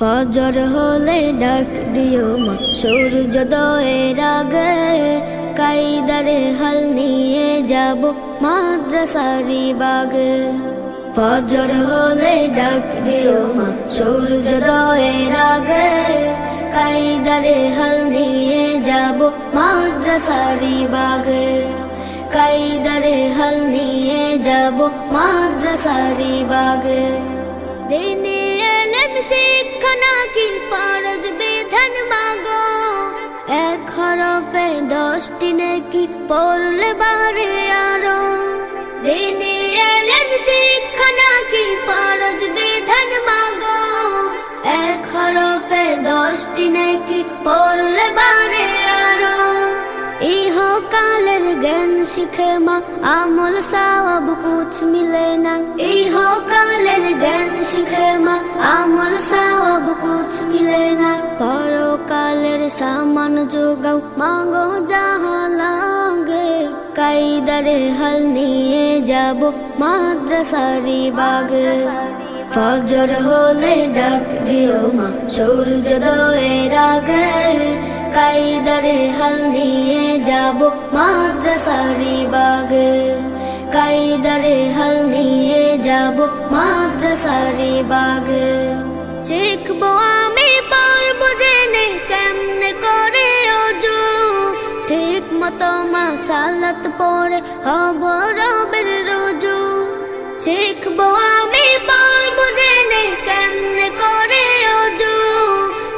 ফজর হলে ডাক দিও মা সূর্যোদয়ের আগে, কাইদারে হাল নিয়ে যাব মাদ্রাসারি বাগে। ফজর হলে ডাক দিও মা সূর্যোদয়ের আগে, কাইদারে হাল নিয়ে যাব মাদ্রাসারি বাগে। কাইদারে হাল নিয়ে যাব মাদ্রাসারি বাগে। দিনে এলেম শিক্ষা নাকি ফরজ বিধান মাগো, এক হরফে 10টি নেকি পড়লে বারে আরো। দিনে এলেম শিক্ষা নাকি ফরজ বিধান মাগো, এক হরফে 10টি নেকি পড়লে বারে আরো। ইহকালের জ্ঞান শিখে মা আমল সওয়াব কুছ মিলে না। ইহকালের জ্ঞান শিখে মা আমল সওয়াব কুছ মিলে না। পরকালের সামান যোগাও মাগো যাহা লাগে, কাইদারে হাল নিয়ে যাব মাদ্রাসারি বাগে। ফজর হলে ডাক দিও মা সূর্যোদয়ের আগে, কাইদারে হাল নিয়ে যাব মাদ্রাসারি বাগে। কাইদারে হাল নিয়ে যাব মাদ্রাসারি বাগে। শিখবো আমি পারবো জেনে কেমনে করে ওযু, ঠিক মতো মাসালাত পড়ে হব রবের রুজু। শিখবো আমি পারবো জেনে কেমনে করে ওযু,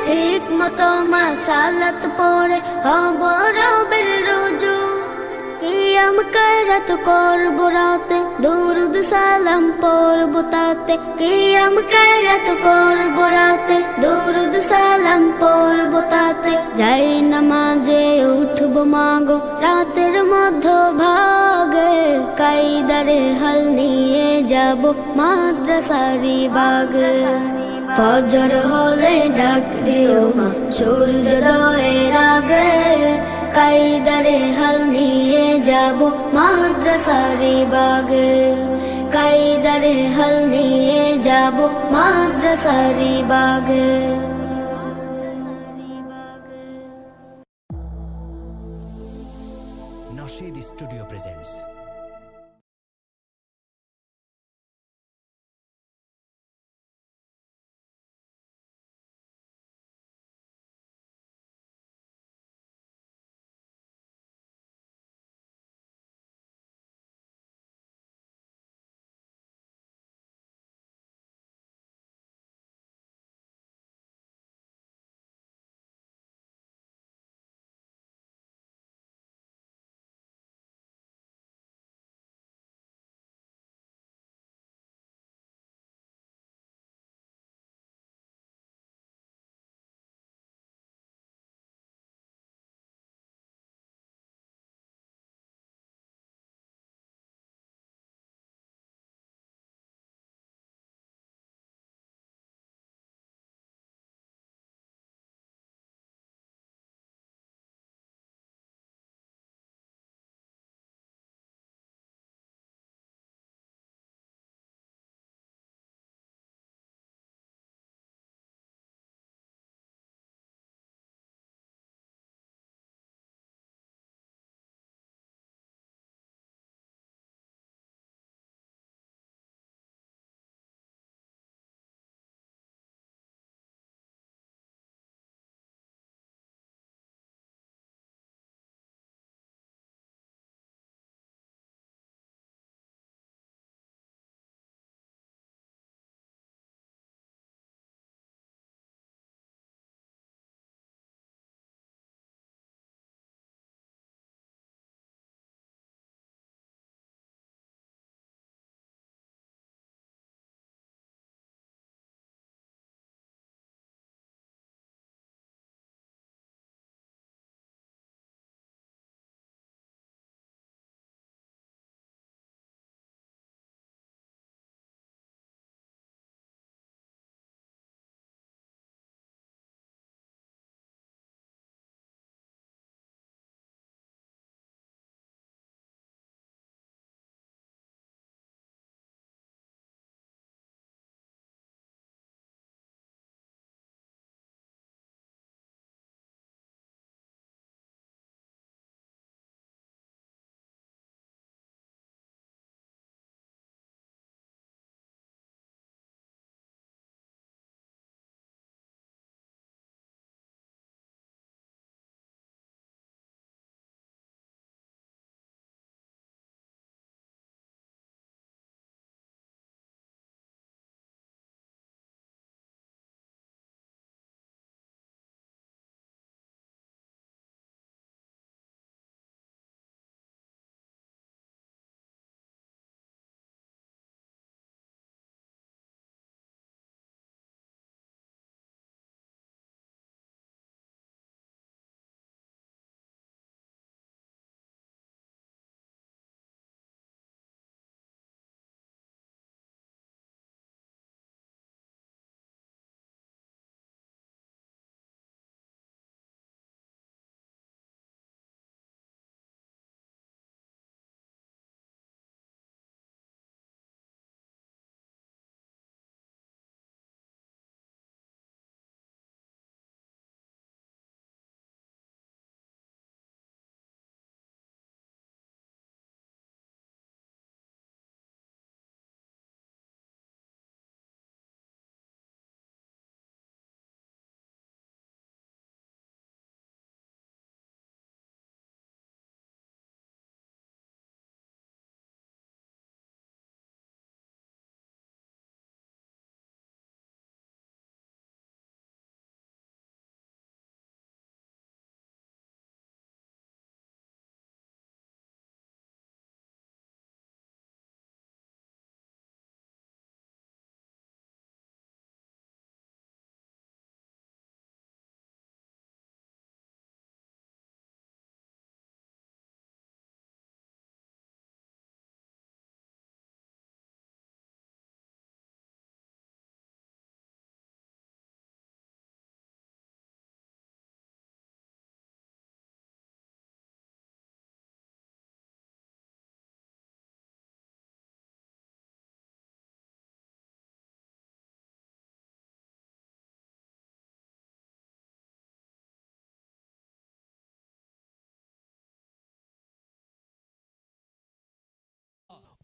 ঠিক মতো মাসালাত পড়ে হব রবের রুজু। কিয়াম কারাত করব রাতে, দুরুদ সালাম পড়ব তাতে। কিয়াম কারাত করব রাতে, দুরুদ সালাম পড়ব তাতে। যাই নামাজে উঠব মাগো রাতের মধ্য ভাগে, কাইদারে হাল নিয়ে যাব মাদ্রাসারি বাগে। ফজর হলে ডাক দিও মা সূর্যোদয়ের আগে, কাইদারে হাল নিয়ে যাব মাদ্রাসারি বাগে। কাইদারে হাল নিয়ে যাব মাদ্রাসারি বাগে। Nasheed Studio presents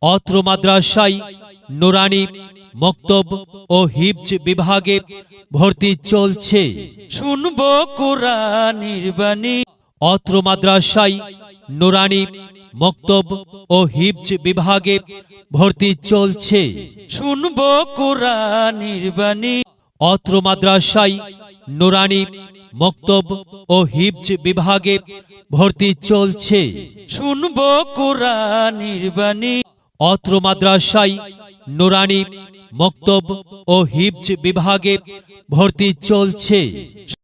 অত্র মাদ্রাসায় নুরানি মক্তব ও হিফজ বিভাগে ভর্তি চলছে। শুনবো কোরআনের বাণী, অত্র মাদ্রাসায় নুরানি মক্তব ও হিফজ বিভাগে ভর্তি চলছে। শুনবো কোরআনের বাণী, অত্র মাদ্রাসায় নুরানি মক্তব ও হিফজ বিভাগে ভর্তি চলছে। শুনবো কোরআনের বাণী, অত্র মাদ্রাসায় নুরানি মক্তব ও হিফজ বিভাগে ভর্তি চলছে।